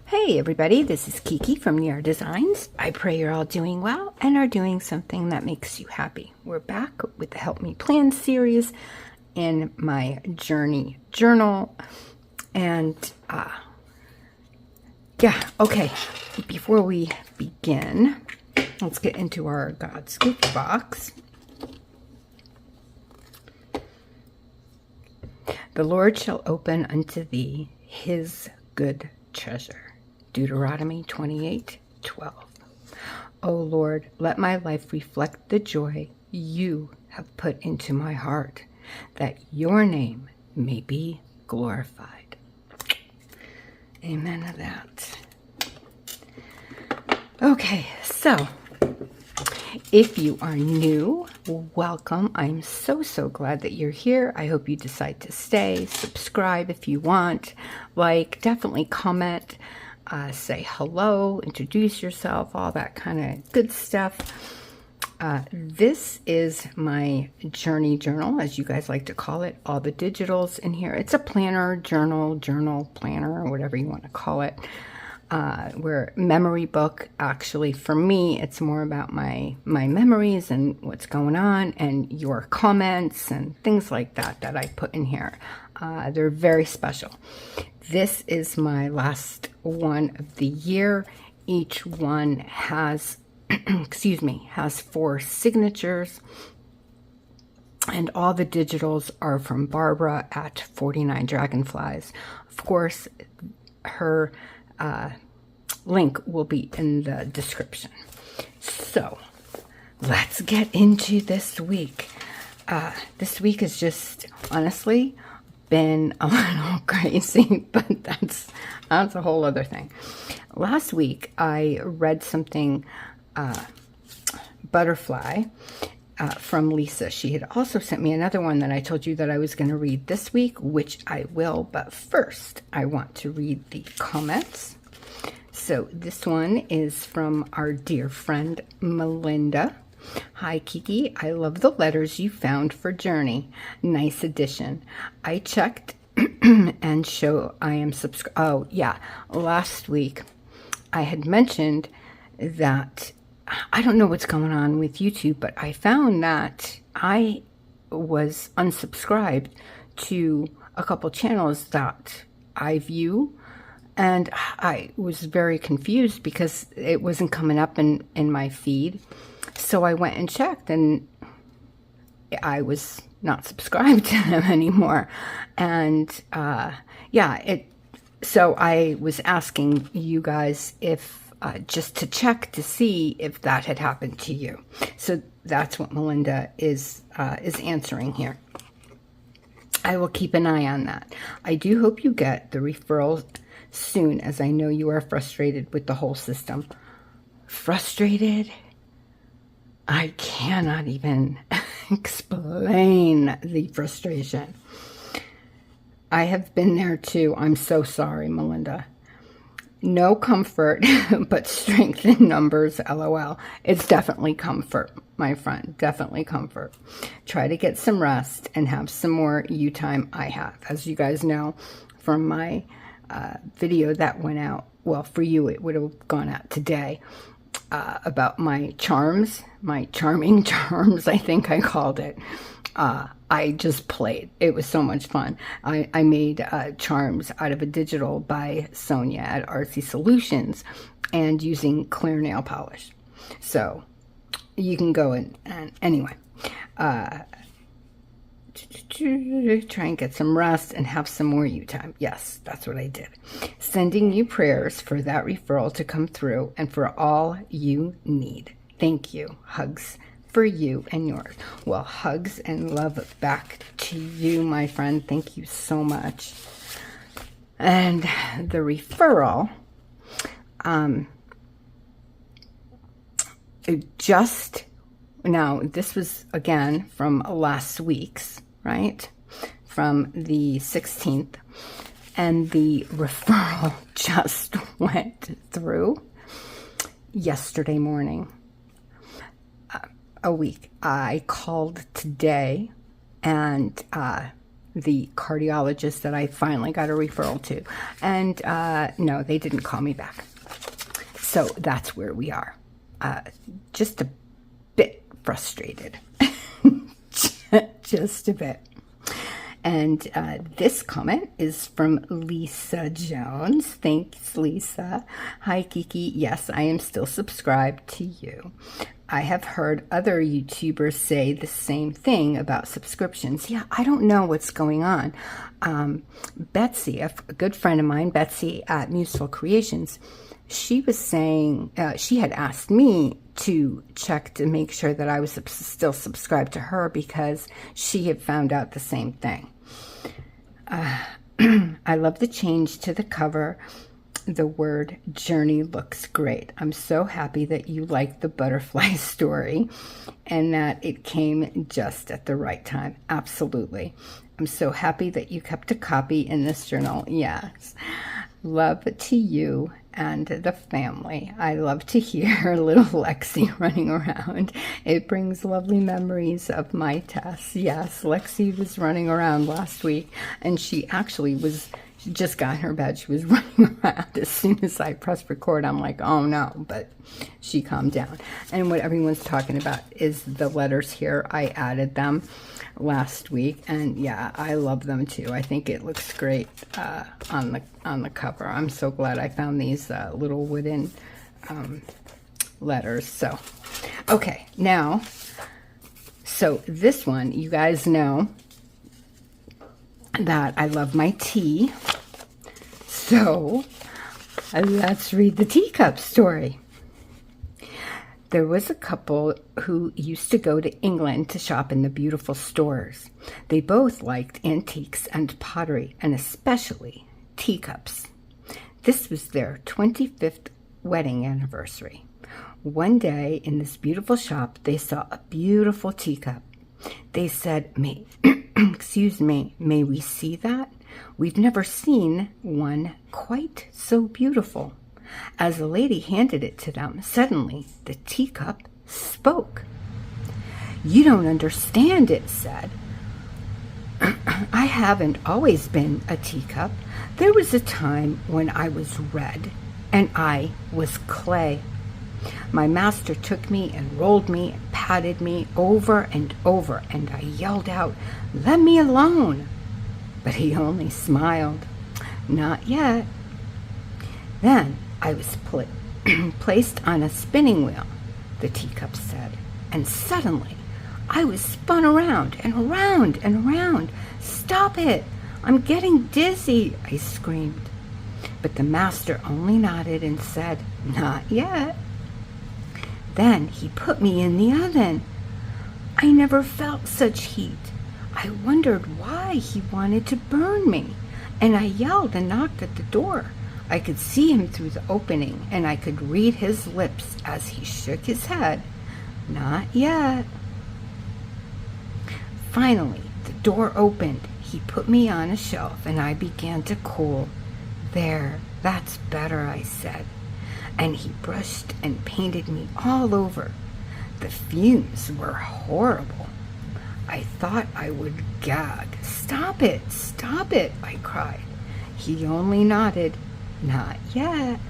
Hey everybody, this is Kiki from Niar Designs. I pray you're all doing well and are doing something that makes you happy. We're back with the Help Me Plan series in my journey journal. And okay, before we begin, let's get into our God's gift box. The Lord shall open unto thee his good treasure. Deuteronomy 28:12. O Lord, let my life reflect the joy you have put into my heart, that your name may be glorified. Amen to that. Okay, so if you are new, welcome. I'm so glad that you're here. I hope you decide to stay. Subscribe if you want. Like, definitely comment. Say hello, introduce yourself, all that kind of good stuff. This is my journey journal, as you guys like to call it. All the digitals in here. It's a planner, journal, planner, or whatever you want to call it. Where memory book, actually, for me, it's more about my memories and what's going on and your comments and things like that I put in here. They're very special. This is my last one of the year. Each one has, has 4 signatures. And all the digitals are from Barbara at 49 Dragonflies. Of course, her link will be in the description. So let's get into this week. This week has just honestly been a little crazy, but that's a whole other thing. Last week I read something, Butterfly, from Lisa. She had also sent me another one that I told you that I was going to read this week, which I will, but first I want to read the comments. So this one is from our dear friend Melinda. Hi Kiki, I love the letters you found for Journey. Nice addition. I checked and show I am subscribed. Oh yeah, last week I had mentioned that I don't know what's going on with YouTube, but I found that I was unsubscribed to a couple channels that I view, and I was very confused because it wasn't coming up in my feed. So I went and checked, and I was not subscribed to them anymore. And so I was asking you guys if just to check to see if that had happened to you. So that's what Melinda is answering here. I will keep an eye on that. I do hope you get the referrals soon, as I know you are frustrated with the whole system. Frustrated? I cannot even explain the frustration. I have been there too. I'm so sorry, Melinda. No comfort, but strength in numbers, LOL. It's definitely comfort, my friend. Definitely comfort. Try to get some rest and have some more you time I have. As you guys know from my video that went out, well, for you it would have gone out today, about my charms, my charming charms, I think I called it. I just played. It was so much fun. I made charms out of a digital by Sonia at Artsy Solutions and using clear nail polish. So you can go and anyway, try and get some rest and have some more you time. Yes, that's what I did. Sending you prayers for that referral to come through and for all you need. Thank you. Hugs for you and yours. Well, hugs and love back to you, my friend. Thank you so much. And the referral, just now, this was again from last week's, right? From the 16th. And the referral just went through yesterday morning. A week. I called today and the cardiologist that I finally got a referral to. And no, they didn't call me back. So that's where we are. Just a bit frustrated. Just a bit. And this comment is from Lisa Jones. Thanks, Lisa. Hi, Kiki. Yes, I am still subscribed to you. I have heard other YouTubers say the same thing about subscriptions. Yeah, I don't know what's going on. Betsy, a good friend of mine, Betsy at Museful Creations, she was saying, she had asked me to check to make sure that I was still subscribed to her because she had found out the same thing. I love the change to the cover. The word journey looks great. I'm so happy that you liked the butterfly story and that it came just at the right time. Absolutely. I'm so happy that you kept a copy in this journal. Yes. Love to you and the family. I love to hear little Lexi running around. It brings lovely memories of my Tess. Yes, Lexi was running around last week, and she actually was, she just got in her bed. She was running around. As soon as I pressed record, I'm like, oh no, but she calmed down. And what everyone's talking about is the letters here. I added them last week, and yeah, I love them too. I think it looks great on the cover. I'm so glad I found these little wooden letters. So okay, now, so this one, you guys know that I love my tea, so let's read the teacup story. There was a couple who used to go to England to shop in the beautiful stores. They both liked antiques and pottery, and especially teacups. This was their 25th wedding anniversary. One day in this beautiful shop, they saw a beautiful teacup. They said, excuse me, may we see that? We've never seen one quite so beautiful. As the lady handed it to them, suddenly the teacup spoke. You don't understand, it said. I haven't always been a teacup. There was a time when I was red and I was clay. My master took me and rolled me and patted me over and over, and I yelled out, "Let me alone!" But he only smiled. Not yet. Then I was placed on a spinning wheel, the teacup said, and suddenly I was spun around and around and around. Stop it! I'm getting dizzy, I screamed. But the master only nodded and said, not yet. Then he put me in the oven. I never felt such heat. I wondered why he wanted to burn me, and I yelled and knocked at the door. I could see him through the opening, and I could read his lips as he shook his head. Not yet. Finally, the door opened. He put me on a shelf, and I began to cool. There, that's better, I said. And he brushed and painted me all over. The fumes were horrible. I thought I would gag. Stop it, I cried. He only nodded. Not yet.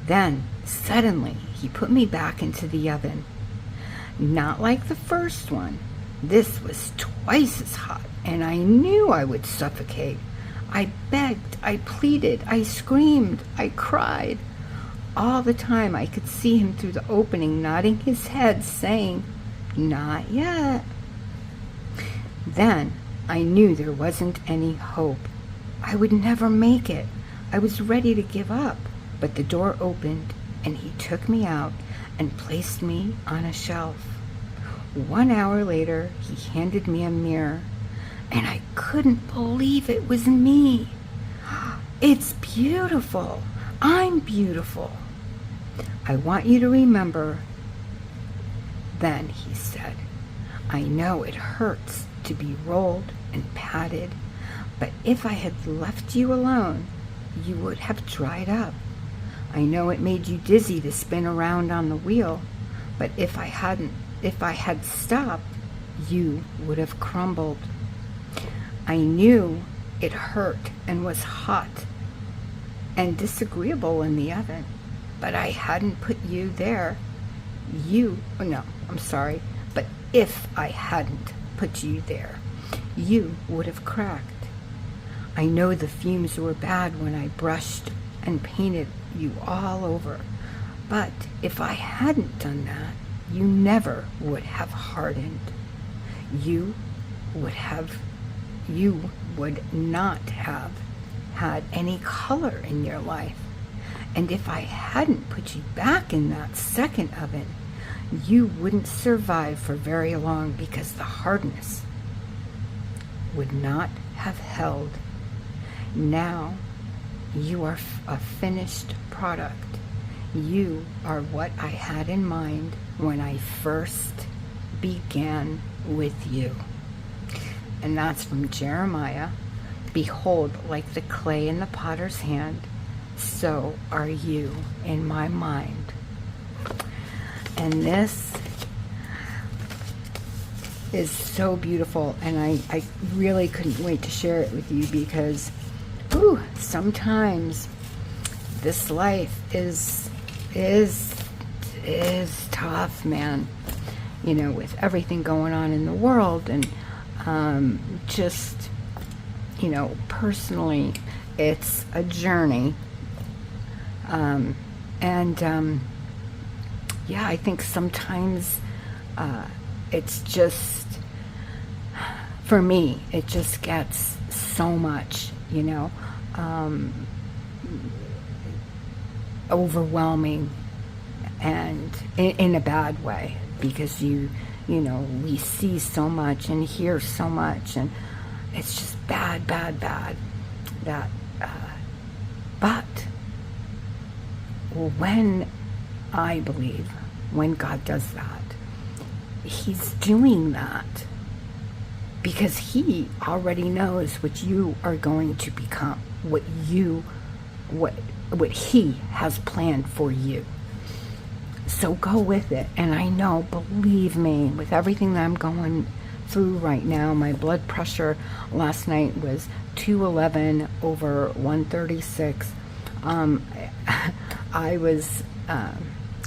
Then, suddenly, he put me back into the oven. Not like the first one. This was twice as hot, and I knew I would suffocate. I begged, I pleaded, I screamed, I cried. All the time I could see him through the opening, nodding his head, saying, not yet. Then I knew there wasn't any hope. I would never make it. I was ready to give up, but the door opened, and he took me out and placed me on a shelf. 1 hour later, he handed me a mirror, and I couldn't believe it was me. It's beautiful. I'm beautiful. I want you to remember. Then he said, I know it hurts to be rolled and patted, but if I had left you alone, you would have dried up. I know it made you dizzy to spin around on the wheel, but if I had stopped, you would have crumbled. I knew it hurt and was hot and disagreeable in the oven, but I hadn't put you there. No, I'm sorry, but if I hadn't put you there, you would have cracked. I know the fumes were bad when I brushed and painted you all over, but if I hadn't done that, you never would have hardened. You would not have had any color in your life. And if I hadn't put you back in that second oven, you wouldn't survive for very long because the hardness would not have held. Now you are a finished product. You are what I had in mind when I first began with you. And that's from Jeremiah. Behold, like the clay in the potter's hand, so are you in my mind. And this is so beautiful, and I really couldn't wait to share it with you because sometimes this life is tough, man. You know, with everything going on in the world, and just, you know, personally, it's a journey. Yeah, I think sometimes it's just, for me, it just gets so much, you know, overwhelming, and in a bad way, because you know, we see so much and hear so much, and it's just bad that but when I believe when God does that, he's doing that because he already knows what you are going to become, what he has planned for you. So go with it. And I know, believe me, with everything that I'm going through right now, my blood pressure last night was 211 over 136. I was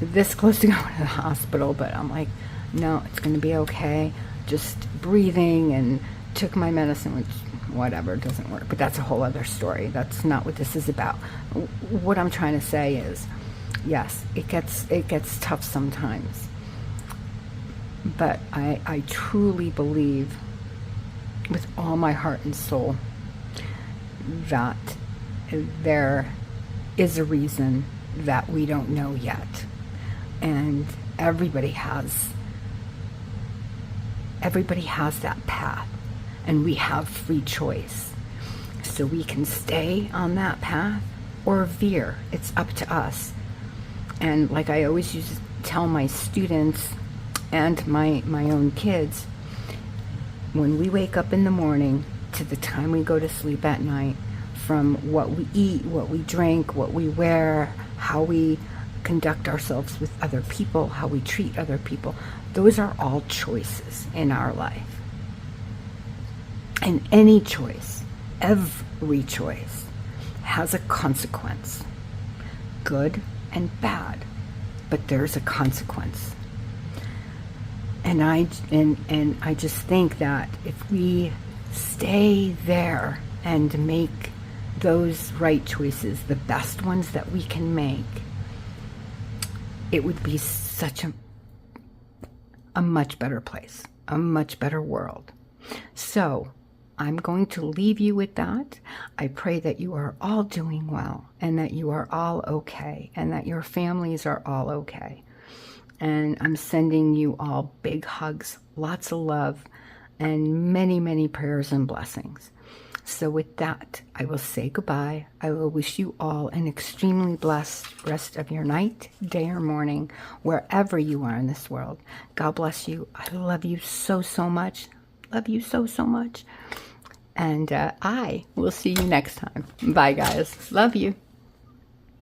this close to going to the hospital, but I'm like, no, it's going to be okay. Just breathing, and took my medicine, which whatever, doesn't work. But that's a whole other story. That's not what this is about. What I'm trying to say is, yes, it gets tough sometimes, but I truly believe with all my heart and soul that there is a reason that we don't know yet, and everybody has that path, and we have free choice, so we can stay on that path or veer. It's up to us. And like I always used to tell my students and my own kids, when we wake up in the morning to the time we go to sleep at night, from what we eat, what we drink, what we wear, how we conduct ourselves with other people, how we treat other people, those are all choices in our life. And any choice, every choice, has a consequence. Good and bad, but there's a consequence. And I just think that if we stay there and make those right choices, the best ones that we can make, it would be such a much better place, a much better world. So I'm going to leave you with that. I pray that you are all doing well, and that you are all okay, and that your families are all okay. And I'm sending you all big hugs, lots of love, and many, many prayers and blessings. So with that, I will say goodbye. I will wish you all an extremely blessed rest of your night, day, or morning, wherever you are in this world. God bless you. I love you so, so much. Love you so, so much. And I will see you next time. Bye, guys. Love you.